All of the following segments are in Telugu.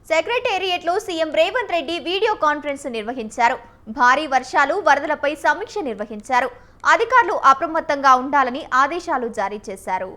సెక్రటేరియట్లో CM Revanth Reddy video conference నిర్వహించారు. భారీ వర్షాలు, వరదలపై సమీక్ష నిర్వహించారు. అధికారులు అప్రమత్తంగా ఉండాలని ఆదేశాలు జారీ చేశారు.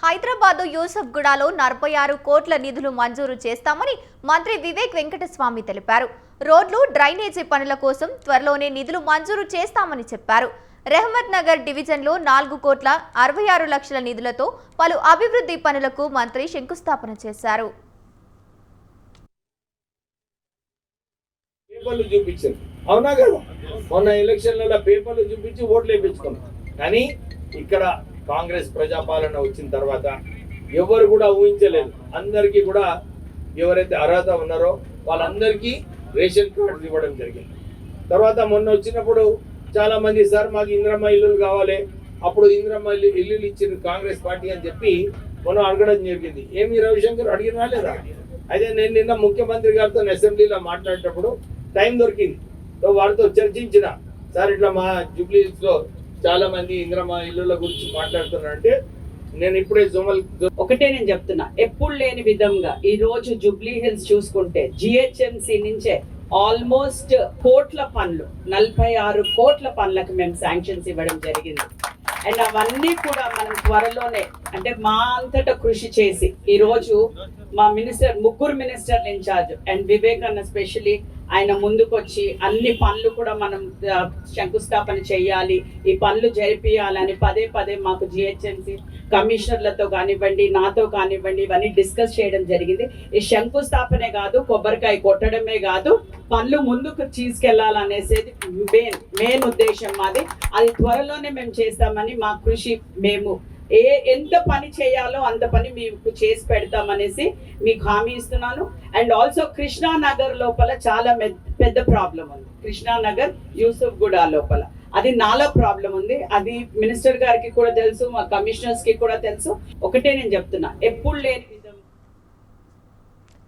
హైదరాబాద్ యూసఫ్గూడలో 46 కోట్ల నిధులు మంజూరు చేస్తామని మంత్రి వివేక్ వెంకటస్వామి తెలిపారు. రోడ్లు, డ్రైనేజీ పనుల కోసం త్వరలోనే నిధులు మంజూరు చేస్తామని చెప్పారు. రెహమత్ నగర్ డివిజన్లో 4 కోట్ల 66 లక్షల నిధులతో పలు అభివృద్ధి పనులకు మంత్రి శంకుస్థాపన చేశారు. అవునా కదా, మొన్న ఎలక్షన్లలో పేపర్లు చూపించి ఓట్లు వేయించుకున్నాం. కానీ ఇక్కడ కాంగ్రెస్ ప్రజాపాలన వచ్చిన తర్వాత ఎవరు కూడా ఊహించలేదు. అందరికీ కూడా ఎవరైతే అర్హత ఉన్నారో వాళ్ళందరికీ రేషన్ కార్డు ఇవ్వడం జరిగింది. తర్వాత మొన్న వచ్చినప్పుడు చాలా మంది సార్ మాకు ఇందిరమ్మ ఇల్లులు కావాలి, అప్పుడు ఇందిరమ్మ ఇల్లులు ఇచ్చింది కాంగ్రెస్ పార్టీ అని చెప్పి మొన్న అడగడం జరిగింది. ఏమి రవిశంకర్ అడిగినా లేదా? అయితే నేను నిన్న ముఖ్యమంత్రి గారితో అసెంబ్లీలో మాట్లాడేటప్పుడు టైం దొరికింది. సో వారితో చర్చించిన, సార్ ఇట్లా మా జూబ్లీహిల్స్ లో చాలా మంది ఇందిరమ్మ ఇల్లుల గురించి మాట్లాడుతున్నారంటే నేను ఇప్పుడే ఒకటే నేను చెప్తున్నా, ఎప్పుడు లేని విధంగా ఈ రోజు జూబ్లీ హిల్స్ చూసుకుంటే జిహెచ్ఎంసి నుంచే ఆల్మోస్ట్ కోట్ల పనులు 46 కోట్ల పనులకు మేము శాంక్షన్స్ ఇవ్వడం జరిగింది. అండ్ అవన్నీ కూడా మనం త్వరలోనే అంటే మా అంతటా కృషి చేసి ఈ రోజు మా ముగ్గురు మినిస్టర్లు ఇన్ఛార్జ్ అండ్ వివేక్ అన్న స్పెషలీ ఆయన ముందుకొచ్చి అన్ని పనులు కూడా మనం శంకుస్థాపన చేయాలి, ఈ పనులు జరిపియాలని పదే మాకు జిహెచ్ఎంసి కమిషనర్లతో కానివ్వండి, నాతో కానివ్వండి, ఇవన్నీ డిస్కస్ చేయడం జరిగింది. ఈ శంకుస్థాపనే కాదు, కొబ్బరికాయ కొట్టడమే కాదు, పనులు ముందుకు తీసుకెళ్లాలనేసేది మెయిన్ ఉద్దేశం మాది. అది త్వరలోనే మేము చేస్తామని మా కృషి, మేము ఎంత పని చేయాలో అంత పని మీకు చేసి పెడతామనేసి మీకు హామీ ఇస్తున్నాను. అండ్ ఆల్సో కృష్ణానగర్ లోపల చాలా పెద్ద ప్రాబ్లం ఉంది. కృష్ణానగర్ యూసఫ్గూడ లోపల అది నాలా ప్రాబ్లం ఉంది. అది మినిస్టర్ గారికి కూడా తెలుసు, మా కమిషనర్స్ కి కూడా తెలుసు. ఒకటే నేను చెప్తున్నా, ఎప్పుడు లేని విధంగా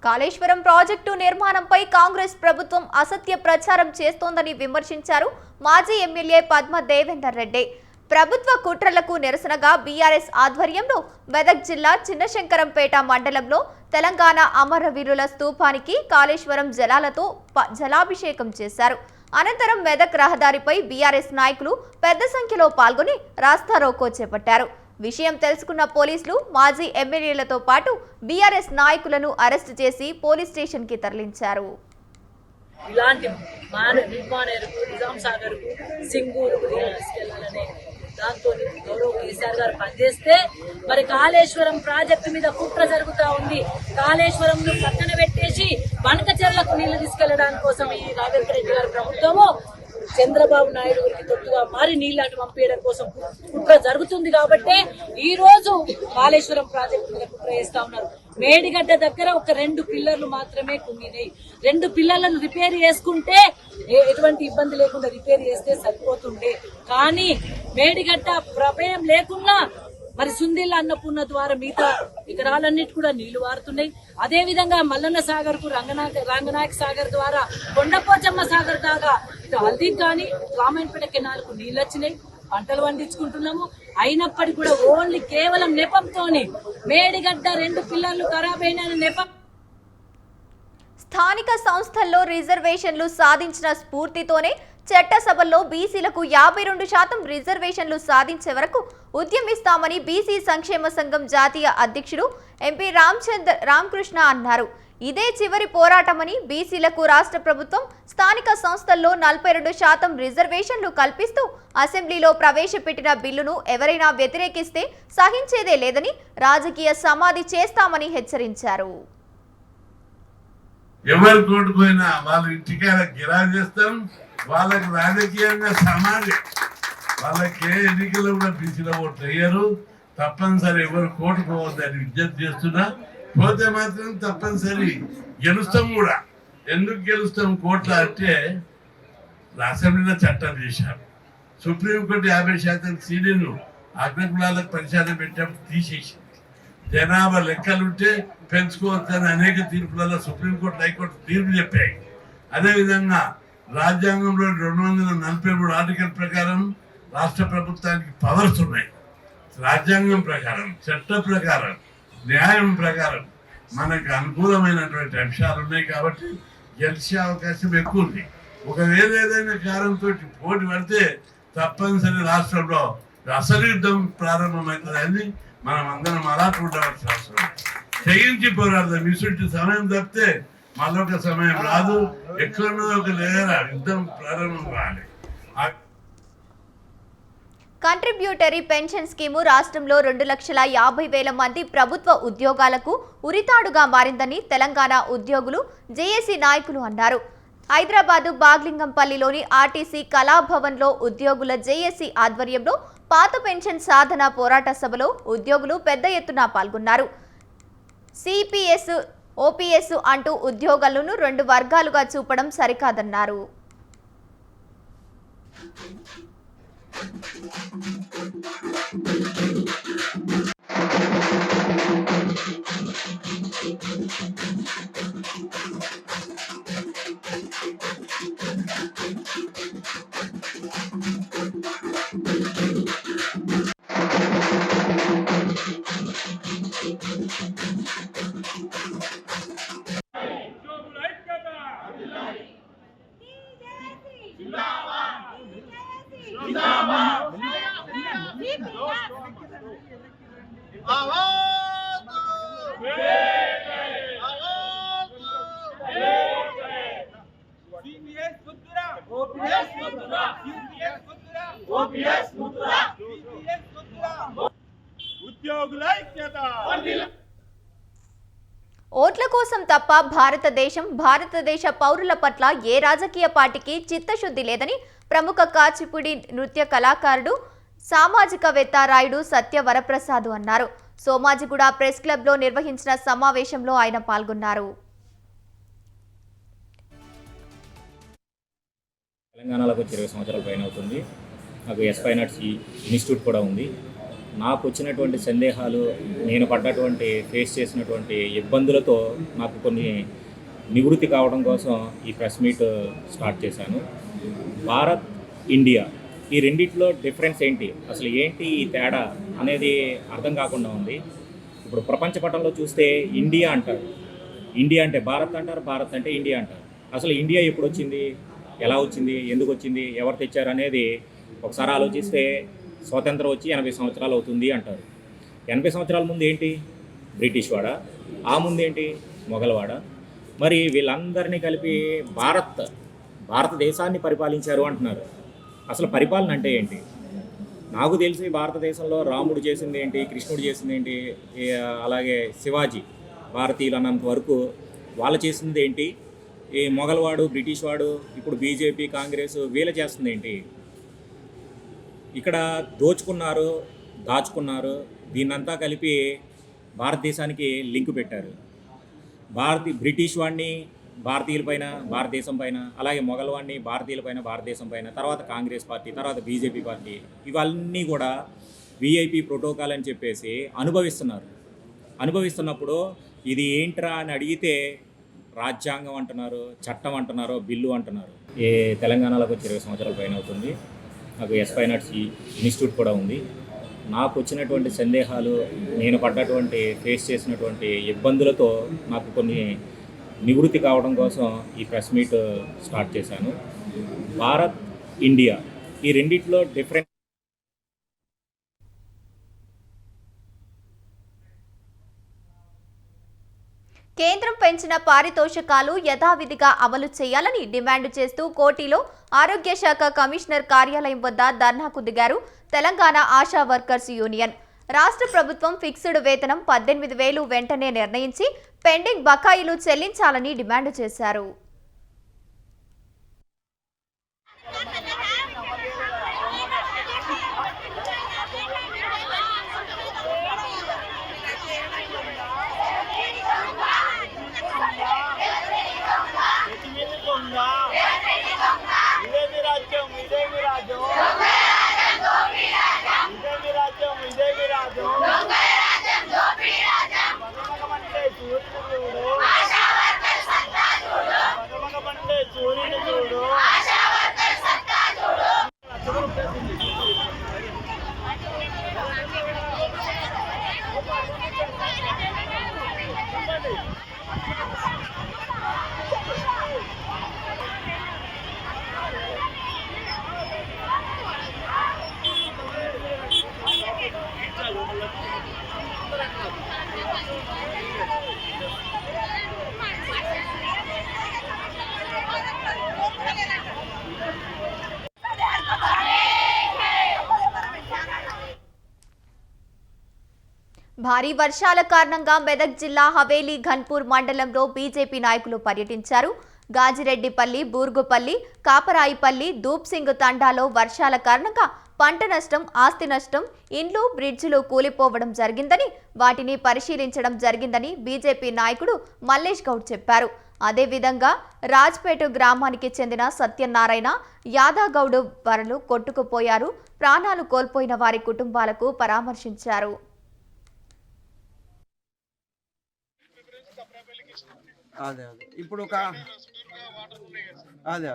కాళేశ్వరం ప్రాజెక్టు నిర్మాణంపై కాంగ్రెస్ ప్రభుత్వం అసత్య ప్రచారం చేస్తోందని విమర్శించారు మాజీ ఎమ్మెల్యే పద్మ దేవేందర్ రెడ్డి. ప్రభుత్వ కుట్రలకు నిరసనగా బీఆర్ఎస్ ఆధ్వర్యంలో మెదక్ జిల్లా చిన్నశంకరంపేట మండలంలో తెలంగాణ అమరవీరుల స్తూపానికి కాళేశ్వరం జలాలతో జలాభిషేకం చేశారు. అనంతరం మెదక్ రహదారిపై బీఆర్ఎస్ నాయకులు పెద్ద సంఖ్యలో పాల్గొని రాస్తారోకో చేపట్టారు. విషయం తెలుసుకున్న పోలీసులు మాజీ ఎమ్మెల్యేలతో పాటు బీఆర్ఎస్ నాయకులను అరెస్టు చేసి పోలీస్ స్టేషన్ కి తరలించారు. ఇలాంటి నిర్మాణాలకు నిజాం సాగర్ కు సింగూరుకు తీసుకెళ్లాలనే దాంతో గౌరవ కేసీఆర్ గారు పనిచేస్తే మరి కాళేశ్వరం ప్రాజెక్టు మీద కుట్ర జరుగుతా ఉంది. కాళేశ్వరం పక్కన పెట్టేసి బనకచెర్లకు నీళ్లు తీసుకెళ్లడానికి కోసం ఈ రేవంత్ రెడ్డి గారి ప్రభుత్వము చంద్రబాబు నాయుడు గారికి తొత్తుగా మారి నీళ్లు పంపించడం కోసం కుట్ర జరుగుతుంది. కాబట్టి ఈ రోజు కాళేశ్వరం ప్రాజెక్టు మీద కుట్ర చేస్తా ఉన్నారు. మేడిగడ్డ దగ్గర ఒక 2 పిల్లర్లు మాత్రమే కుంగినాయి. 2 పిల్లర్లను రిపేర్ చేసుకుంటే ఎటువంటి ఇబ్బంది లేకుండా రిపేర్ చేస్తే సరిపోతుండే. కానీ మేడిగడ్డ ప్రమేయం లేకుండా మరి సుందిల్ల అన్నపూర్ణ ద్వారా మిగతా విగ్రహాలన్నిటి కూడా నీళ్లు వారుతున్నాయి. అదే విధంగా మల్లన్న సాగర్ కు రంగనాయక సాగర్ ద్వారా కొండపోచమ్మ సాగర్ దాకా హల్దీకి కానీ రామాయణపేట కెనాల్ కు నీళ్లు వచ్చినాయి. పంటలు పండించుకుంటున్నాము. అయినప్పటికీ కూడా ఓన్లీ కేవలం నెపంతోనే మేడిగడ్డ 2 పిల్లర్లు ఖరాబ్ అయిన నెపం. స్థానిక సంస్థల్లో రిజర్వేషన్లు సాధించిన స్ఫూర్తితోనే చట్టసభల్లో బీసీలకు 52% రిజర్వేషన్లు సాధించే వరకు ఉద్యమిస్తామని బీసీ సంక్షేమ సంఘం జాతీయ అధ్యక్షుడు ఎంపీ రామకృష్ణ అన్నారు. ఇదే చివరి పోరాటమని, బీసీలకు రాష్ట్ర ప్రభుత్వం స్థానిక సంస్థల్లో 42% రిజర్వేషన్లు కల్పిస్తూ అసెంబ్లీలో ప్రవేశపెట్టిన బిల్లును ఎవరైనా వ్యతిరేకిస్తే సహించేదే లేదని, రాజకీయ సమాధి చేస్తామని హెచ్చరించారు. ఎవరు కోల్పోయినా వాళ్ళ ఇంటికి గిరా చేస్తాం, వాళ్ళకి రాజకీయంగా సమాధి. వాళ్ళకి ఏ ఎన్నికల్లో కూడా బీసీలో ఓట్లు వేయరు. తప్పనిసరి ఎవరు కోటుకోవద్దని విజ్ఞప్తి చేస్తున్నా. పోతే మాత్రం తప్పనిసరి గెలుస్తాం కూడా. ఎందుకు గెలుస్తాం కోట్ల అంటే అసెంబ్లీలో చట్టం చేశారు. సుప్రీంకోర్టు 50% సీనియర్లు అగ్రకులాలకు పరిశీలన పెట్టినప్పుడు తీసేసింది. జనాభా లెక్కలుంటే పెంచుకోవచ్చని అనేక తీర్పులలో సుప్రీంకోర్టు హైకోర్టు తీర్పు చెప్పాయి. అదేవిధంగా రాజ్యాంగంలో 243 ఆర్టికల్ ప్రకారం రాష్ట్ర ప్రభుత్వానికి పవర్స్ ఉన్నాయి. రాజ్యాంగం ప్రకారం, చట్ట ప్రకారం, న్యాయం ప్రకారం మనకు అనుకూలమైనటువంటి అంశాలు ఉన్నాయి కాబట్టి గెలిచే అవకాశం ఎక్కువ ఉంది. ఒకవేళ ఏదైనా కారణంతో పోటీ పడితే తప్పనిసరి రాష్ట్రంలో అసలు యుద్ధం ప్రారంభమవుతుందని మనం అందరం అలాంటి ఉండవలసిన అవసరం. తెగించి పోరాడదాం. ఇసుంటి సమయం తప్పితే మళ్ళొక సమయం రాదు. ఎక్కడో ఒక లేదా యుద్ధం ప్రారంభం కావాలి. కంట్రిబ్యూటరీ పెన్షన్ స్కీము రాష్ట్రంలో 2,50,000 మంది ప్రభుత్వ ఉద్యోగాలకు ఉరితాడుగా మారిందని తెలంగాణ ఉద్యోగులు జేఏసీ నాయకులు అన్నారు. హైదరాబాద్ బాగ్లింగంపల్లిలోని ఆర్టీసీ కళాభవన్లో ఉద్యోగుల జేఏసీ ఆధ్వర్యంలో పాత పెన్షన్ సాధన పోరాట సభలో ఉద్యోగులు పెద్ద ఎత్తున పాల్గొన్నారు. సిపిఎస్, ఓపీఎస్ అంటూ ఉద్యోగులను 2 వర్గాలుగా చూపడం సరికాదన్నారు. ఓట్ల కోసం తప్ప భారతదేశ పౌరుల పట్ల ఏ రాజకీయ పార్టీకి చిత్తశుద్ధి లేదని ప్రముఖ కూచిపూడి నృత్య కళాకారుడు సామాజికవేత్త రాయుడు సత్య వరప్రసాద్ అన్నారు. సోమాజిగూడ ప్రెస్ క్లబ్లో నిర్వహించిన సమావేశంలో ఆయన పాల్గొన్నారు. తెలంగాణలోకి వచ్చి 20 సంవత్సరాల పైన అవుతుంది. నాకు ఎస్పైన్ ఆర్ట్స్ ఇన్స్టిట్యూట్ కూడా ఉంది. నాకు వచ్చినటువంటి సందేహాలు, నేను పడ్డటువంటి ఫేస్ చేసినటువంటి ఇబ్బందులతో నాకు కొన్ని నివృత్తి కావడం కోసం ఈ ప్రెస్ మీట్ స్టార్ట్ చేశాను. భారత్, ఇండియా ఈ రెండిట్లో డిఫరెన్స్ ఏంటి, అసలు ఏంటి ఈ తేడా అనేది అర్థం కాకుండా ఉంది. ఇప్పుడు ప్రపంచ పటంలో చూస్తే ఇండియా అంటారు, ఇండియా అంటే భారత్ అంటారు, భారత్ అంటే ఇండియా అంటారు. అసలు ఇండియా ఎప్పుడు వచ్చింది, ఎలా వచ్చింది, ఎందుకు వచ్చింది, ఎవరు తెచ్చారు అనేది ఒకసారి ఆలోచిస్తే స్వాతంత్రం వచ్చి 80 సంవత్సరాలు అవుతుంది అంటారు. 80 సంవత్సరాల ముందు ఏంటి, బ్రిటిష్ వాడ, ఆ ముందు ఏంటి, మొఘల్వాడ. మరి వీళ్ళందరినీ కలిపి భారతదేశాన్ని పరిపాలించారు అంటున్నారు. అసలు పరిపాలన అంటే ఏంటి? నాకు తెలిసి భారతదేశంలో రాముడు చేసింది ఏంటి, కృష్ణుడు చేసింది ఏంటి, అలాగే శివాజీ, భారతీయులు అన్నంత వరకు వాళ్ళు చేసింది ఏంటి, ఈ మొఘల్వాడు, బ్రిటిష్ వాడు, ఇప్పుడు బీజేపీ, కాంగ్రెస్ వీళ్ళు చేస్తుంది ఏంటి? ఇక్కడ దోచుకున్నారు, దాచుకున్నారు, దీన్నంతా కలిపి భారతదేశానికి లింక్ పెట్టారు. బ్రిటిష్ వాడిని భారతీయుల పైన, భారతదేశం పైన, అలాగే మొఘల్వాడిని భారతీయుల పైన, భారతదేశం పైన, తర్వాత కాంగ్రెస్ పార్టీ, తర్వాత బీజేపీ పార్టీ, ఇవన్నీ కూడా విఐపి ప్రోటోకాల్ అని చెప్పేసి అనుభవిస్తున్నప్పుడు ఇది ఏంట్రా అని అడిగితే రాజ్యాంగం అంటున్నారు, చట్టం అంటున్నారు, బిల్లు అంటున్నారు. తెలంగాణలోకి వచ్చి 20 సంవత్సరాల పైన అవుతుంది. నాకు ఎస్పైన్ ఆర్ట్స్ ఇన్స్టిట్యూట్ కూడా ఉంది. నాకు వచ్చినటువంటి సందేహాలు, నేను పడ్డటువంటి ఫేస్ చేసినటువంటి ఇబ్బందులతో నాకు కొన్ని నివృత్తి కావడం కోసం ఈ ప్రెస్ మీట్ స్టార్ట్ చేశాను. భారత్, ఇండియా ఈ రెండిట్లో డిఫరెన్స్ కేంద్రం పెంచిన పారితోషికాలు యథావిధిగా అమలు చేయాలని డిమాండ్ చేస్తూ కోటిలో ఆరోగ్య శాఖ కమిషనర్ కార్యాలయం వద్ద ధర్నాకు దిగారు తెలంగాణ ఆశా వర్కర్స్ యూనియన్. రాష్ట్ర ప్రభుత్వం ఫిక్స్డ్ వేతనం 18,000 వెంటనే నిర్ణయించి పెండింగ్ బకాయిలు చెల్లించాలని డిమాండ్ చేశారు. భారీ వర్షాల కారణంగా మెదక్ జిల్లా హవేలీ ఘన్పూర్ మండలంలో బీజేపీ నాయకులు పర్యటించారు. గాజిరెడ్డిపల్లి, బూర్గుపల్లి, కాపరాయిపల్లి, దూప్సింగ్ తండాలో వర్షాల కారణంగా పంట నష్టం, ఆస్తి నష్టం, ఇండ్లు, బ్రిడ్జిలు కూలిపోవడం జరిగిందని, వాటిని పరిశీలించడం జరిగిందని బీజేపీ నాయకుడు మల్లేష్ గౌడ్ చెప్పారు. అదేవిధంగా రాజ్పేట గ్రామానికి చెందిన సత్యనారాయణ, యాదగౌడ్ వరలు కొట్టుకుపోయారు. ప్రాణాలు కోల్పోయిన వారి కుటుంబాలకు పరామర్శించారు. అదే ఇప్పుడు ఒక అదే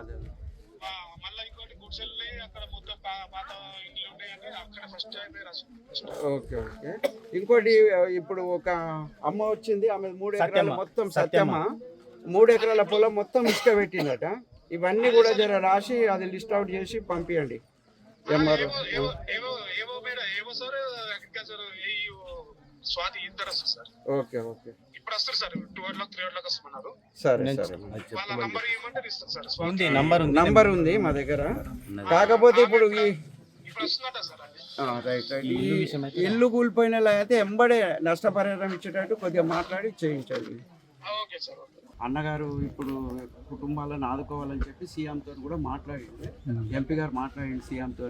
ఓకే. ఇంకోటి ఇప్పుడు ఒక అమ్మ వచ్చింది, ఆమె 3 ఎకరాల మొత్తం సత్యమ్మ 3 ఎకరాల పొలం మొత్తం ఇసుక పెట్టిందట. ఇవన్నీ కూడా జర రాసి అది లిస్ట్ అవుట్ చేసి పంపించండి. ఓకే సరే నంబర్ ఉంది మా దగ్గర. కాకపోతే ఇప్పుడు రైట్ ఇల్లు కూలిపోయిన అయితే ఎంబడే నష్టపరిహారం ఇచ్చేటట్టు కొద్దిగా మాట్లాడి చేయించండి. అన్నగారు ఇప్పుడు కుటుంబాలను ఆదుకోవాలని చెప్పి సీఎంతో కూడా మాట్లాడింది. ఎంపీ గారు మాట్లాడింది సీఎంతో.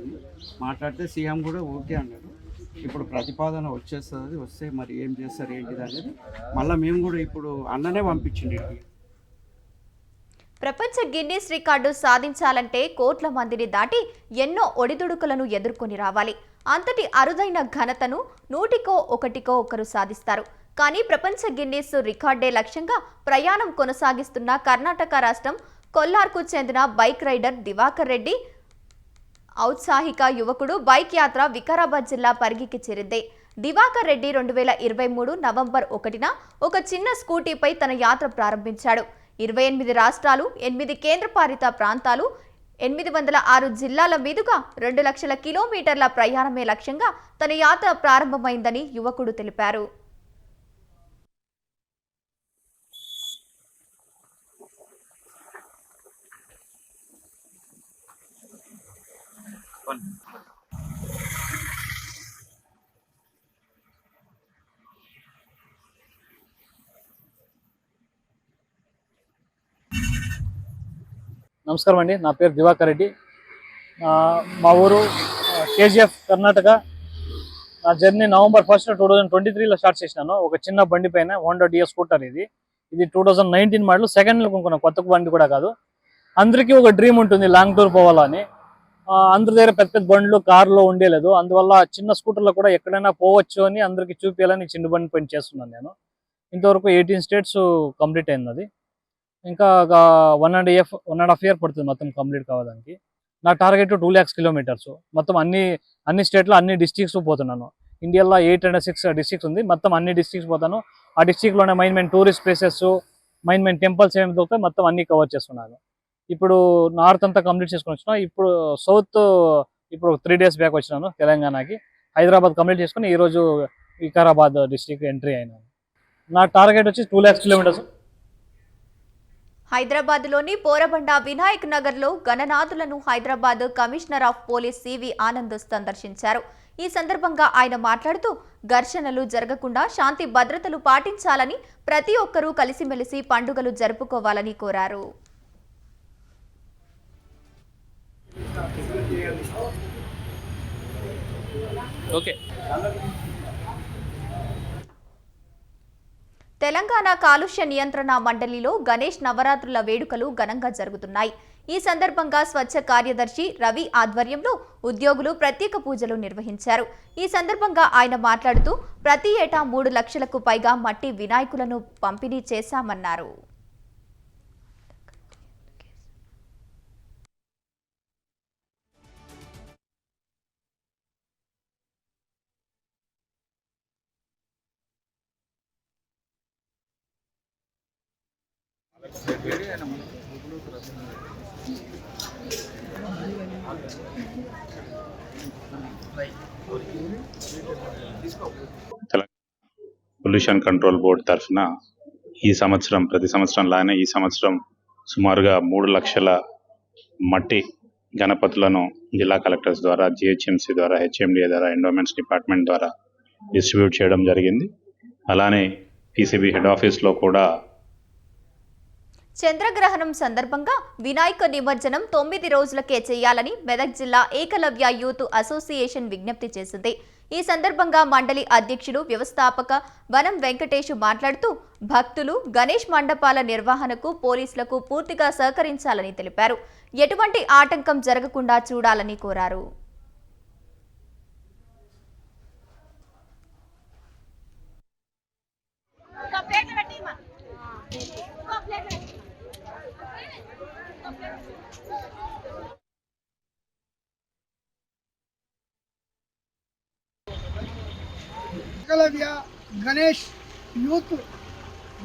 మాట్లాడితే సీఎం కూడా ఓకే అన్నాడు. ఇప్పుడు ప్రతిపాదన వచ్చేస్తుంది. వస్తే మరి ఏం చేస్తారు ఏంటిది అనేది మళ్ళీ మేము కూడా ఇప్పుడు అన్ననే పంపించింది. ప్రపంచ గిన్నీస్ రికార్డు సాధించాలంటే కోట్ల మందిని దాటి ఎన్నో ఒడిదుడుకులను ఎదుర్కొని రావాలి. అంతటి అరుదైన ఘనతను 100కో 1కో ఒకరు సాధిస్తారు. కానీ ప్రపంచ గిన్నీస్ రికార్డే లక్ష్యంగా ప్రయాణం కొనసాగిస్తున్న కర్ణాటక రాష్ట్రం కొల్లార్కు చెందిన బైక్ రైడర్ దివాకర్ రెడ్డి ఔత్సాహిక యువకుడు బైక్ యాత్ర వికారాబాద్ జిల్లా పరిగికి చేరింది. దివాకర్ రెడ్డి 2023 నవంబర్ 1న ఒక చిన్న స్కూటీపై తన యాత్ర ప్రారంభించాడు. 28 రాష్ట్రాలు, 8 కేంద్రపాలిత ప్రాంతాలు, 806 జిల్లాల మీదుగా 2 లక్షల కిలోమీటర్ల ప్రయాణమే లక్ష్యంగా తన యాత్ర ప్రారంభమైందని యువకుడు తెలిపారు. నమస్కారం అండి, నా పేరు దివాకర్ రెడ్డి. మా ఊరు కేజీఎఫ్ కర్ణాటక. నా జర్నీ నవంబర్ 1, 2023లో స్టార్ట్ చేసినాను. ఒక చిన్న బండి పైన హోండా డిఎస్ స్కూటర్. ఇది 2019 మోడల్. సెకండ్ హ్యాండ్ కొనుక్కున్నాను, కొత్త బండి కూడా కాదు. అందరికీ ఒక డ్రీమ్ ఉంటుంది లాంగ్ టూర్ పోవాలని. అందరి దగ్గర పెద్ద పెద్ద బండ్లు, కార్లో ఉండేలేదు. అందువల్ల చిన్న స్కూటర్లో కూడా ఎక్కడైనా పోవచ్చు అని అందరికీ చూపించాలని చిన్న బండి పని చేస్తున్నాను నేను. ఇంతవరకు 18 స్టేట్స్ కంప్లీట్ అయింది. అది ఇంకా 1.5 ఇయర్ పడుతుంది మొత్తం కంప్లీట్ కావడానికి. నా టార్గెట్ 2 lakhs కిలోమీటర్స్. మొత్తం అన్ని స్టేట్లో అన్ని డిస్ట్రిక్ట్స్ పోతున్నాను. ఇండియాలో 806 డిస్ట్రిక్ట్స్ ఉంది. మొత్తం అన్ని డిస్ట్రిక్ట్స్ పోతాను. ఆ డిస్ట్రిక్ట్లోనే main tourist places, main temples ఏమి దొరుకుతాయి మొత్తం అన్ని కవర్ చేస్తున్నాను. ఇప్పుడు నార్త్ అంతా కంప్లీట్ చేసుకుని వచ్చినా. ఇప్పుడు సౌత్ ఇప్పుడు 3 days బ్యాక్ వచ్చినాను తెలంగాణకి. హైదరాబాద్ కంప్లీట్ చేసుకుని ఈరోజు వికారాబాద్ డిస్ట్రిక్ట్ ఎంట్రీ అయినాను. నా టార్గెట్ వచ్చి 2 lakhs కిలోమీటర్స్. హైదరాబాద్లోని పోరబండ వినాయక్ నగర్లో గణనాథులను Hyderabad commissioner of police C V Anand సందర్శించారు. ఈ సందర్భంగా ఆయన మాట్లాడుతూ ఘర్షణలు జరగకుండా శాంతి భద్రతలు పాటించాలని, ప్రతి ఒక్కరూ కలిసిమెలిసి పండుగలు జరుపుకోవాలని కోరారు. తెలంగాణ కాలుష్య నియంత్రణ మండలిలో గణేష్ నవరాత్రుల వేడుకలు ఘనంగా జరుగుతున్నాయి. ఈ సందర్భంగా స్వచ్ఛ కార్యదర్శి రవి ఆధ్వర్యంలో ఉద్యోగులు ప్రత్యేక పూజలు నిర్వహించారు. ఈ సందర్భంగా ఆయన మాట్లాడుతూ ప్రతి ఏటా 3 లక్షలకు పైగా మట్టి వినాయకులను పంపిణీ చేశామన్నారు. పొల్యూషన్ కంట్రోల్ బోర్డు తరఫున ఈ సంవత్సరం ప్రతి సంవత్సరం లాగానే ఈ సంవత్సరం సుమారుగా 3 లక్షల మట్టి గణపతులను జిల్లా కలెక్టర్స్ ద్వారా, జిహెచ్ఎంసీ ద్వారా, హెచ్ఎండిఏ ద్వారా, ఎండోమెంట్స్ డిపార్ట్మెంట్ ద్వారా డిస్ట్రిబ్యూట్ చేయడం జరిగింది. అలానే పీసీబీ హెడ్ ఆఫీస్లో కూడా చంద్రగ్రహణం సందర్భంగా వినాయక నిమజ్జనం 9 రోజులకే చేయాలని మెదక్ జిల్లా ఏకలవ్య యూత్ అసోసియేషన్ విజ్ఞప్తి చేసింది. ఈ సందర్భంగా మండలి అధ్యక్షుడు వ్యవస్థాపక వనం వెంకటేష్ మాట్లాడుతూ భక్తులు గణేష్ మండపాల నిర్వహణకు పోలీసులకు పూర్తిగా సహకరించాలని తెలిపారు. ఎటువంటి ఆటంకం జరగకుండా చూడాలని కోరారు. ఏకలవ్య గణేష్ యూత్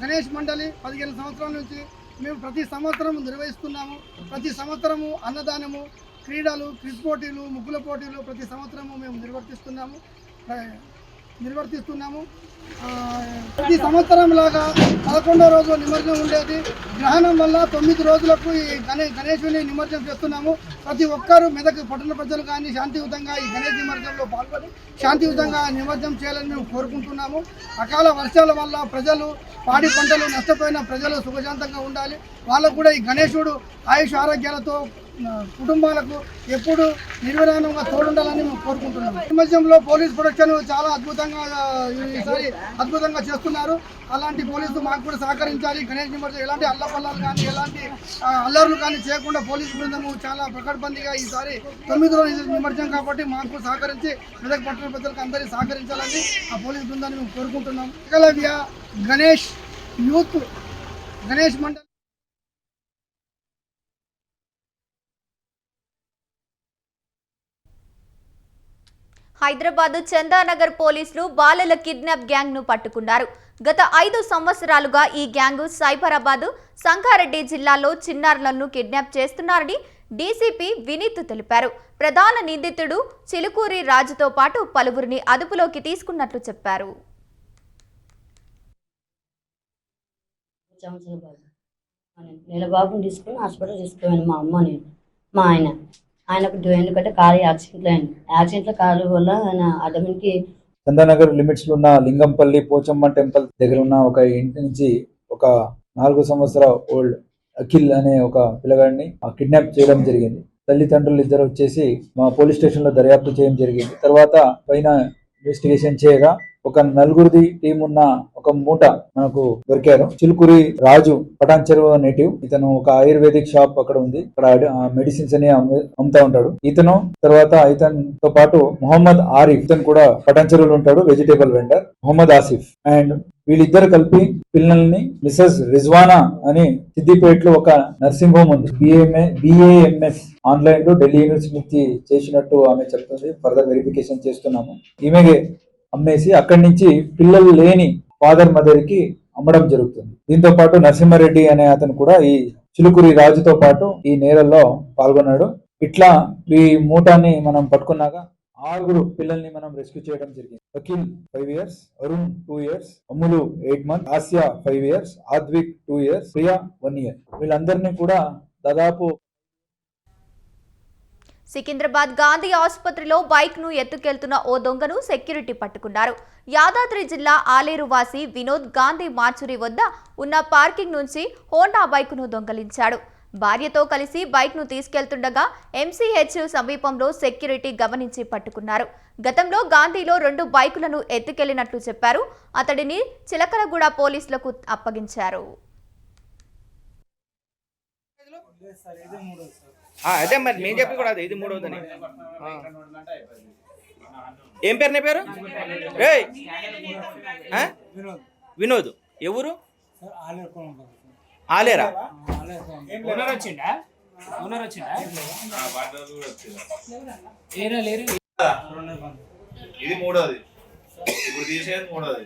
గణేష్ మండలి 15 సంవత్సరాల నుంచి మేము ప్రతి సంవత్సరం నిర్వహిస్తున్నాము. ప్రతి సంవత్సరము అన్నదానము, క్రీడలు, క్విజ్ పోటీలు, ముగ్గుల పోటీలు ప్రతి సంవత్సరము మేము నిర్వర్తిస్తున్నాము. ప్రతి సంవత్సరం లాగా 11వ రోజు నిమజ్జనం ఉండేది. గ్రహణం వల్ల 9 రోజులకు ఈ గణేశుని నిమజ్జనం చేస్తున్నాము. ప్రతి ఒక్కరూ మెదక్ పట్టణ ప్రజలు కానీ శాంతియుతంగా ఈ గణేష్ నిమజ్జనంలో పాల్గొని శాంతియుతంగా నిమజ్జనం చేయాలని మేము కోరుకుంటున్నాము. అకాల వర్షాల వల్ల ప్రజలు పాడి పంటలు నష్టపోయిన ప్రజలు సుఖశాంతంగా ఉండాలి. వాళ్ళకు కూడా ఈ గణేశుడు ఆయుష్ ఆరోగ్యాలతో కుటుంబాలకు ఎప్పుడు నిర్విరామంగా తోడుండాలని మేము కోరుకుంటున్నాము. నిమజ్జనంలో పోలీస్ ప్రొటెక్షన్ చాలా ఈసారి అద్భుతంగా చేస్తున్నారు. అలాంటి పోలీసులు మాకు కూడా సహకరించాలి. గణేష్ నిమజ్జనం ఎలాంటి అల్లపల్లాలు కానీ ఎలాంటి అల్లర్లు కానీ చేయకుండా పోలీసు బృందము చాలా పకడ్బందీగా ఈసారి 9 రోజుల నిమజ్జనం కాబట్టి మాకు సహకరించి మెదక్ పట్టణ ప్రజలకు అందరికీ సహకరించాలని ఆ పోలీసు బృందాన్ని మేము కోరుకుంటున్నాం. ఏకలవ్య గణేష్ యూత్ గణేష్ మండలి హైదరాబాద్ చందానగర్ పోలీసులు బాలల కిడ్నాప్ గ్యాంగ్ ను పట్టుకున్నారు. గత 5 సంవత్సరాలుగా ఈ గ్యాంగ్ సైబరాబాద్, సంగారెడ్డి జిల్లాలో చిన్నారులను కిడ్నాప్ చేస్తున్నారని డీసీపీ వినీత్ తెలిపారు. ప్రధాన నిందితుడు చిలుకూరి రాజుతో పాటు పలువురిని అదుపులోకి తీసుకున్నట్లు చెప్పారు. నెల బాబుని తీసుకుని హాస్పిటల్ తీసుకుపోయాను. మా అమ్మ నేను మా ఆయనకు ఎందుకంటే కారు యాక్సిడెంట్లో కారు వల్ల ఆయన అడ్డమికి చందానగర్ లిమిట్స్ లో ఉన్న లింగంపల్లి పోచమ్మ టెంపుల్ దగ్గర ఉన్న ఒక ఇంటి నుంచి ఒక 4 సంవత్సరాల ఓల్డ్ అఖిల్ అనే ఒక పిల్లగాడిని కిడ్నాప్ చేయడం జరిగింది. తల్లిదండ్రులు ఇద్దరు వచ్చేసి మా పోలీస్ స్టేషన్ లో దర్యాప్తు చేయడం జరిగింది. తర్వాత పైన ఇన్వెస్టిగేషన్ చేయగా ఒక 4 టీం ఉన్న ఒక మూట మనకు దొరికారు. చిలుకూరి రాజు పటాన్ చెరువు నేటివ్. ఇతను ఒక ఆయుర్వేదిక్ షాప్ అక్కడ ఉంది. అక్కడ మెడిసిన్స్ అని అమ్ముతా ఉంటాడు. ఇతనితో పాటు మొహమ్మద్ ఆరిఫ్, ఇతను కూడా పటాన్ చెరువులో ఉంటాడు, vegetable vendor. Mohammed Asif and వీళ్ళిద్దరు కలిపి పిల్లల్ని మిసెస్ రిజ్వానా అని సిద్దిపేటలో ఒక నర్సింగ్ హోమ్ ఉంది, బిఏఎంఎస్ ఆన్లైన్ లో ఢిల్లీ యూనివర్సిటీ నుంచి చేసినట్టు ఆమె చెప్తుంది. ఫర్దర్ వెరిఫికేషన్ చేస్తున్నాము. ఈమెగే అమ్మేసి అక్కడి నుంచి పిల్లలు లేని ఫాదర్ మదర్ కి అమ్మడం జరుగుతుంది. దీంతో పాటు నరసింహారెడ్డి అనే అతను కూడా ఈ చిలుకూరి రాజుతో పాటు ఈ నేరల్లో పాల్గొన్నాడు. ఇట్లా ఈ మూటాన్ని మనం పట్టుకున్నాక 6 పిల్లల్ని మనం రెస్క్యూ చేయడం జరిగింది. అఖిల్ 5 years, అరుణ్ 2 years, అమ్ములు 8 months, Asia 5 years, Advik 2 years, Priya 1 year. వీళ్ళందరినీ కూడా దాదాపు సికింద్రాబాద్ గాంధీ ఆసుపత్రిలో బైక్ ను ఎత్తుకెళ్తున్న ఓ దొంగను సెక్యూరిటీ పట్టుకున్నారు. యాదాద్రి జిల్లా ఆలేరు వాసి వినోద్ గాంధీ మార్చురి వద్ద ఉన్న పార్కింగ్ నుంచి హోండా బైక్ ను దొంగలించాడు. భార్యతో కలిసి బైక్ ను తీసుకెళ్తుండగా ఎంసీహెచ్ సమీపంలో సెక్యూరిటీ గమనించి పట్టుకున్నారు. గతంలో గాంధీలో 2 బైకులను ఎత్తుకెళ్లినట్లు చెప్పారు. అతడిని చిలకలగూడ పోలీసులకు అప్పగించారు. అదే మరి నేను చెప్పి కూడా అదే ఇది 3వదని. ఏం పేరు నీ పేరు? వినోద్. ఎవరు? ఆలేరా? ఇది 3వది. ఇప్పుడు తీసేది 3వది.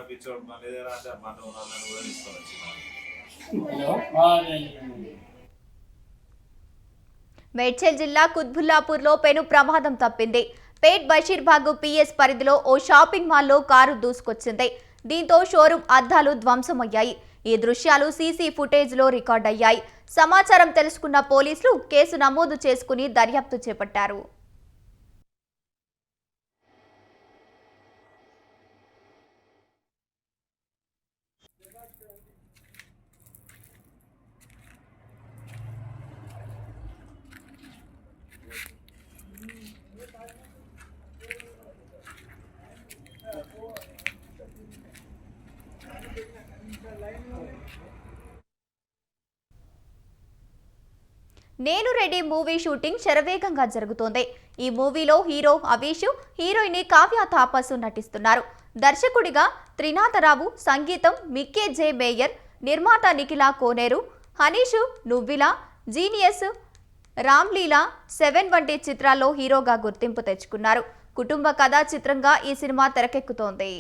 పిచ్చోడు మళ్ళీ అంటే మన కూడా తీసుకొని మేడ్చల్ జిల్లా కుత్బుల్లాపూర్లో పెను ప్రమాదం తప్పింది. పేట్ బషీర్బాగ్ పిఎస్ పరిధిలో ఓ షాపింగ్ మాల్లో కారు దూసుకొచ్చింది. దీంతో షోరూం అద్దాలు ధ్వంసమయ్యాయి. ఈ దృశ్యాలు సీసీ ఫుటేజ్లో రికార్డయ్యాయి. సమాచారం తెలుసుకున్న పోలీసులు కేసు నమోదు చేసుకుని దర్యాప్తు చేపట్టారు. నేను రెడ్డి మూవీ షూటింగ్ శరవేగంగా జరుగుతోంది. ఈ మూవీలో హీరో అవీష్, హీరోయిన్ కావ్య తాపసు నటిస్తున్నారు. దర్శకుడిగా త్రినాథరావు, సంగీతం మిక్కే జే మేయర్, నిర్మాత నిఖిల కోనేరు, హనీష్, నువ్విలా, జీనియస్, రామ్లీలా, 7 వంటి చిత్రాల్లో హీరోగా గుర్తింపు తెచ్చుకున్నారు. కుటుంబ కథా చిత్రంగా ఈ సినిమా తెరకెక్కుతోంది.